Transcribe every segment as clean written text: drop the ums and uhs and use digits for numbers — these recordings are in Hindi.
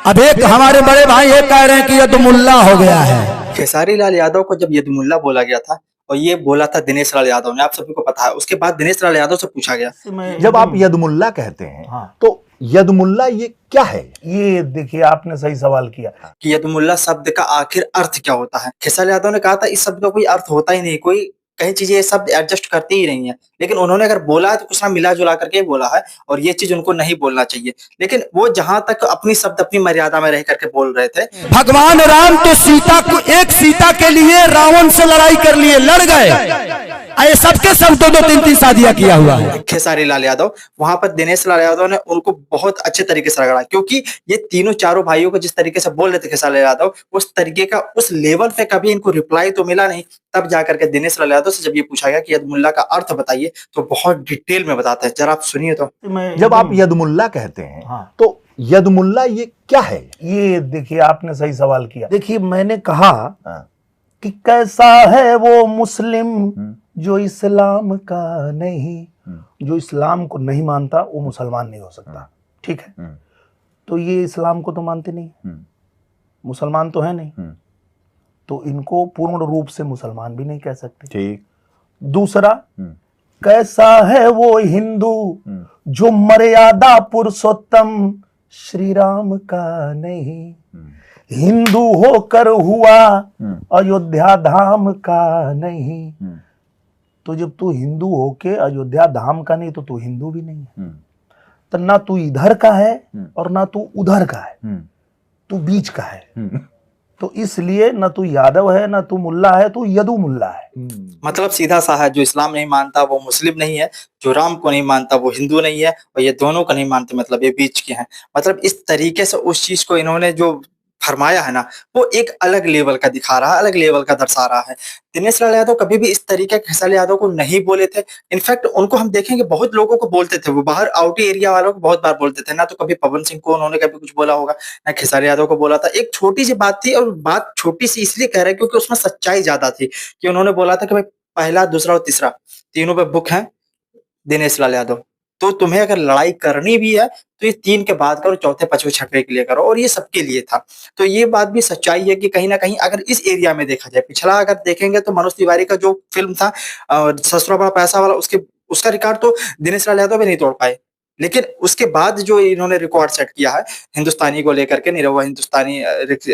अब एक हमारे बड़े भाई ये कह रहे हैं कि यदुमुल्ला हो गया है। खेसारी लाल यादव को जब यदुमुल्ला बोला गया था और ये बोला था दिनेश लाल यादव ने, आप सभी को पता है। उसके बाद दिनेश लाल यादव से पूछा गया, जब आप यदमुल्ला कहते हैं तो यदमुल्ला ये क्या है? ये देखिए, आपने सही सवाल किया कि यदुमुल्ला शब्द का आखिर अर्थ क्या होता है। खेसारी यादव ने कहा था इस शब्द का कोई अर्थ होता ही नहीं, कोई कई चीजें ये शब्द एडजस्ट करती ही नहीं है। लेकिन उन्होंने अगर बोला है तो कुछ ना मिला जुला करके बोला है, और ये चीज उनको नहीं बोलना चाहिए। लेकिन वो जहां तक अपनी शब्द अपनी मर्यादा में रह करके बोल रहे थे। भगवान राम तो सीता को, एक सीता के लिए रावण से लड़ाई कर लिए, लड़ गए। ये सबके सब दो 3 शादियां किया हुआ है। खेसारी लाल यादव, वहां पर दिनेश लाल यादव ने उनको बहुत अच्छे तरीके से रगड़ा, क्योंकि ये तीनों चारों भाइयों को जिस तरीके से बोल रहे थे खेसारी लाल यादव, उस तरीके का उस लेवल पे कभी इनको रिप्लाई तो मिला नहीं। तब जाकर के दिनेश लाल यादव से जब ये पूछा गया कि यदमुल्ला का अर्थ बताइए, तो बहुत डिटेल में बताते हैं, जरा आप सुनिए। तो जब आप यदमुल्ला कहते हैं तो यदमुल्ला ये क्या है? ये देखिए, आपने सही सवाल किया। देखिए, मैंने कहा कि कैसा है वो मुस्लिम जो इस्लाम का नहीं, जो इस्लाम को नहीं मानता वो मुसलमान नहीं हो सकता। ठीक है, तो ये इस्लाम को तो मानते नहीं, मुसलमान तो है नहीं, तो इनको पूर्ण रूप से मुसलमान भी नहीं कह सकते। ठीक। दूसरा, कैसा है वो हिंदू जो मर्यादा पुरुषोत्तम श्री राम का नहीं, हिंदू होकर हुआ अयोध्या धाम का नहीं। तो जब तू हिंदू होके अयोध्या धाम का नहीं, तो तू हिंदू भी नहीं है। तो ना तू इधर का है और ना तू उधर का है, तू बीच का है। तो इसलिए ना तू यादव है ना तू मुल्ला है, तू यदु मुल्ला है। मतलब सीधा सा है, जो इस्लाम नहीं मानता वो मुस्लिम नहीं है, जो राम को नहीं मानता वो हिंदू नहीं है, और ये दोनों को नहीं मानते मतलब ये बीच के हैं। मतलब इस तरीके से उस चीज को इन्होंने जो फरमाया है ना, वो एक अलग लेवल का दिखा रहा है, अलग लेवल का दर्शा रहा है। दिनेश लाल यादव कभी भी इस तरीके खेसारी यादव को नहीं बोले थे। इनफैक्ट उनको हम देखेंगे बहुत लोगों को बोलते थे, वो बाहर आउटी एरिया वालों को बहुत बार बोलते थे ना। तो कभी पवन सिंह को उन्होंने कभी कुछ बोला होगा, ना खेसारी यादव को बोला था। एक छोटी सी बात थी, और बात छोटी सी इसलिए कह रहे हैं क्योंकि उसमें सच्चाई ज्यादा थी। कि उन्होंने बोला था कि भाई पहला, दूसरा और तीसरा तीनों पे बुक है दिनेश लाल यादव, तो तुम्हें अगर लड़ाई करनी भी है तो ये 3 के बाद करो, चौथे पांचवें छठवें के लिए करो, और ये सबके लिए था। तो ये बात भी सच्चाई है कि कहीं ना कहीं अगर इस एरिया में देखा जाए, पिछला अगर देखेंगे तो मनोज तिवारी का जो फिल्म था ससुरा बड़ा पैसा वाला, उसका रिकॉर्ड तो दिनेश लाल यादव भी नहीं तोड़ पाए। लेकिन उसके बाद जो इन्होंने रिकॉर्ड सेट किया है हिंदुस्तानी को लेकर के, निरहुआ हिंदुस्तानी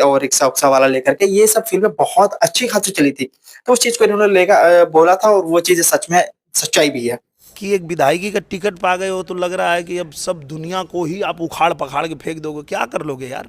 और रिक्शा उक्सा वाला लेकर के, ये सब फिल्में बहुत अच्छी खासी चली थी। तो उस चीज को इन्होंने बोला था, और वो चीज सच में सच्चाई भी है। कि एक विधायकी का टिकट पा गए हो तो लग रहा है कि अब सब दुनिया को ही आप उखाड़ पखाड़ के फेंक दोगे। क्या कर लोगे यार,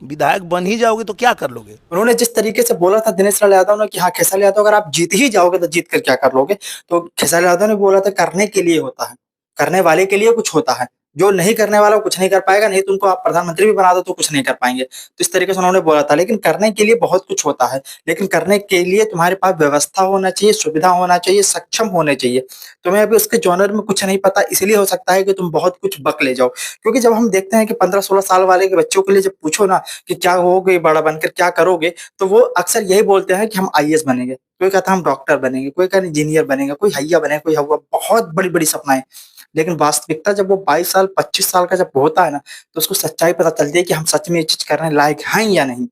विधायक बन ही जाओगे तो क्या कर लोगे? उन्होंने जिस तरीके से बोला था दिनेश लाल यादव ने कि हाँ खेसारी यादव अगर आप जीत ही जाओगे तो जीत कर क्या कर लोगे, तो खेसारी यादव ने बोला था करने के लिए होता है, करने वाले के लिए कुछ होता है, जो नहीं करने वाला वो कुछ नहीं कर पाएगा। नहीं तो उनको आप प्रधानमंत्री भी बना दो तो कुछ नहीं कर पाएंगे। तो इस तरीके से उन्होंने बोला था। लेकिन करने के लिए बहुत कुछ होता है, लेकिन करने के लिए तुम्हारे पास व्यवस्था होना चाहिए, सुविधा होना चाहिए, सक्षम होने चाहिए। तुम्हें अभी उसके जॉनर में कुछ नहीं पता, इसलिए हो सकता है कि तुम बहुत कुछ बक ले जाओ। क्योंकि जब हम देखते हैं कि 15-16 साल वाले के बच्चों के लिए जब पूछो ना कि क्या होगे बड़ा बनकर, क्या करोगे, तो वो अक्सर यही बोलते हैं कि हम आईएएस बनेंगे, कोई कहता है हम डॉक्टर बनेंगे, कोई कहता है इंजीनियर बनेंगे, कोई हैया बनेगा, कोई हवा, बहुत बड़ी बड़ी सपनाएं। लेकिन वास्तविकता जब वो 22 साल 25 साल का जब होता है ना, तो उसको सच्चाई पता चलती है कि हम सच में ये चीज करने लायक हैं या नहीं।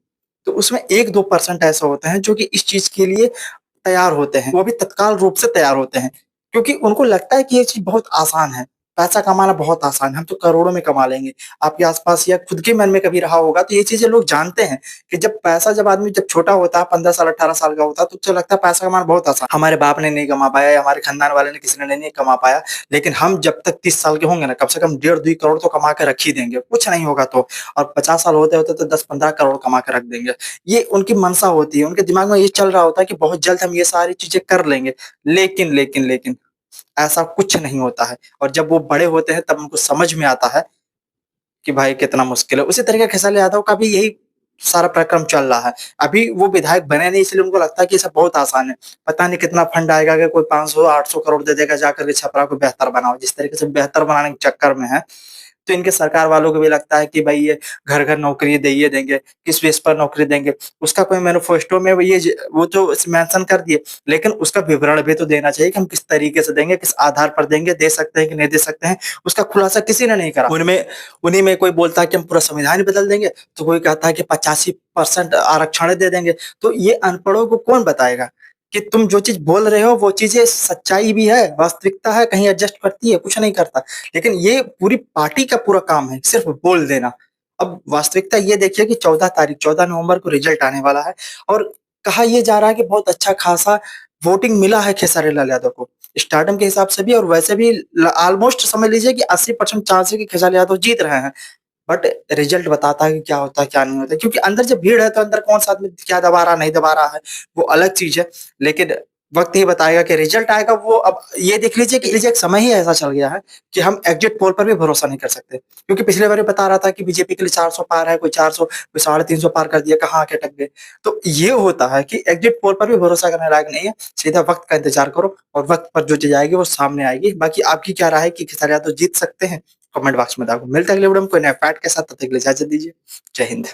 तो उसमें 1-2% ऐसे होते हैं जो कि इस चीज के लिए तैयार होते हैं, वो भी तत्काल रूप से तैयार होते हैं, क्योंकि उनको लगता है कि ये चीज बहुत आसान है, पैसा कमाना बहुत आसान है, हम तो करोड़ों में कमा लेंगे। आपके आसपास या खुद के मन में कभी रहा होगा तो ये चीजें लोग जानते हैं कि जब आदमी जब छोटा होता है, 15 साल 18 साल का होता है, तो उसे लगता है पैसा कमाना बहुत आसान। हमारे बाप ने नहीं कमा पाया, हमारे खानदान वाले ने किसी ने नहीं कमा पाया, लेकिन हम जब तक 30 साल के होंगे ना, कम से कम 1.5-2 करोड़ तो कमा के रख ही देंगे, कुछ नहीं होगा तो। और 50 साल होते होते तो 10-15 करोड़ कमा के रख देंगे। ये उनकी मनसा होती है, उनके दिमाग में ये चल रहा होता है कि बहुत जल्द हम ये सारी चीजें कर लेंगे। लेकिन ऐसा कुछ नहीं होता है, और जब वो बड़े होते हैं तब उनको समझ में आता है कि भाई कितना मुश्किल है। उसी तरीके खेसारी यादव का भी यही सारा प्रक्रम चल रहा है। अभी वो विधायक बने नहीं, इसलिए उनको लगता है कि ये सब बहुत आसान है। पता नहीं कितना फंड आएगा कि कोई 500-800 करोड़ दे देगा, जाकर के छपरा को बेहतर बनाओ। जिस तरीके से बेहतर बनाने के चक्कर में है, तो इनके सरकार वालों को भी लगता है कि भाई ये घर घर नौकरी देंगे देंगे, किस बेस पर नौकरी देंगे, उसका कोई मैनिफेस्टो में वो तो मेंशन कर दिए, लेकिन उसका विवरण भी तो देना चाहिए कि हम किस तरीके से देंगे, किस आधार पर देंगे, दे सकते हैं कि नहीं दे सकते हैं, उसका खुलासा किसी ने नहीं करा। उन्हीं में कोई बोलता है कि हम पूरा संविधान बदल देंगे, तो कोई कहता है कि 85% आरक्षण दे देंगे। तो ये अनपढ़ों को कौन बताएगा कि तुम जो चीज बोल रहे हो वो चीजें सच्चाई भी है, वास्तविकता है, कहीं एडजस्ट करती है, कुछ नहीं करता। लेकिन ये पूरी पार्टी का पूरा काम है सिर्फ बोल देना। अब वास्तविकता ये देखिए कि 14 नवंबर को रिजल्ट आने वाला है और कहा यह जा रहा है कि बहुत अच्छा खासा वोटिंग मिला है खेसारी लाल यादव को, स्टार्टम के हिसाब से भी और वैसे भी ऑलमोस्ट समझ लीजिए कि 80% चांस है कि खेसारी यादव जीत रहे हैं। बट रिजल्ट बताता है कि क्या होता है क्या नहीं होता है, क्योंकि अंदर जब भीड़ है तो अंदर कौन सा आदमी क्या दबा रहा नहीं दबा रहा है वो अलग चीज है। लेकिन वक्त ही बताएगा कि रिजल्ट आएगा वो। अब ये देख लीजिए कि एक समय ही ऐसा चल गया है कि हम एग्जिट पोल पर भी भरोसा नहीं कर सकते, क्योंकि पिछले बार बता रहा था कि बीजेपी के लिए 400 पार है, कोई 400, कोई 350 पार कर दिया, कहाँ आके अटक गए। तो ये होता है कि एग्जिट पोल पर भी भरोसा करने लायक नहीं है, सीधा वक्त का इंतजार करो और वक्त पर जो चीज आएगी वो सामने आएगी। बाकी आपकी क्या राय है कि खेसारी यादव जीत सकते हैं, कमेंट बॉक्स में बताओ। मिलते हैं अगले वीडियो में कोई नया फैक्ट के साथ, तब तक के लिए इजाजत दीजिए। जय हिंद।